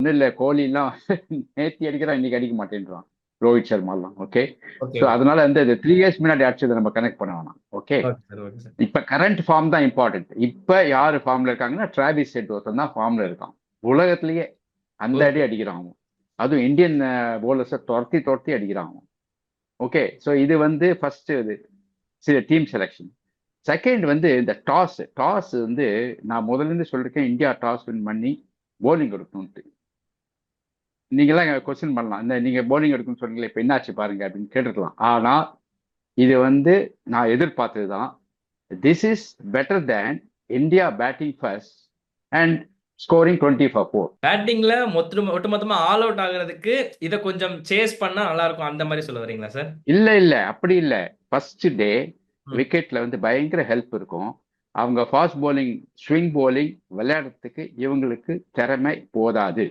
ஒன்றும் இல்லை, கோலிலாம் நேத்தி அடிக்கிறான், இன்னைக்கு அடிக்க மாட்டேன்றான். ரோஹித் சர்மாலாம். ஓகே. ஓகே ஸோ ஓகே அதனால வந்து இந்த 3 இயர்ஸ் முன்னாடி அடிச்சதை நம்ம கனெக்ட் பண்ண வேணாம். Okay. Okay sir okay sir. இப்ப கரண்ட் ஃபார்ம் தான் இம்பார்ட்டன்ட். இப்ப யாரு ஃபார்ம்ல இருக்காங்கன்னா டிராவிஸ் ஹெட் ஒருத்தன் தான் ஃபார்ம்ல இருக்கான் உலகத்திலேயே. அந்த அடி ஓகே அடிக்கிறான் அவன். அதுவும் இந்தியன் போலர்ஸை துரத்தி துரத்தி அடிக்கிறான் அவன். ஓகே. ஸோ இது வந்து ஃபர்ஸ்ட் இது டீம் செலெக்ஷன். செகண்ட் வந்து இந்த டாஸ் வந்து நான் முதல்ல இருந்து சொல்லிருக்கேன், இந்தியா டாஸ் வின் பண்ணி போலிங் எடுக்கணும்ட்டு. நீங்களாம் கொஸ்டின் பண்ணலாம், இந்த நீங்க போலிங் எடுக்கணும்னு சொன்னீங்களே இப்ப என்னாச்சு பாருங்க அப்படின்னு கேட்டுருக்கலாம். ஆனா இது வந்து நான் எதிர்பார்த்தது தான். This is better than India batting first and scoring 20 for 4. பேட்டிங்ல ஒட்டுமொத்தமா ஆல் அவுட் ஆகுறதுக்கு இதை கொஞ்சம் சேஸ் பண்ணா நல்லா இருக்கும் அந்த மாதிரி சொல்ல வரீங்களா சார்? இல்ல அப்படி இல்ல. ஃபர்ஸ்ட் டே ம். விக்கெட்ல வந்து பயங்கர ஹெல்ப் இருக்கும். அவங்க ஃபாஸ்ட் போலிங், ஸ்விங் போலிங் விளையாடுறதுக்கு இவங்களுக்கு திறமை போதாது.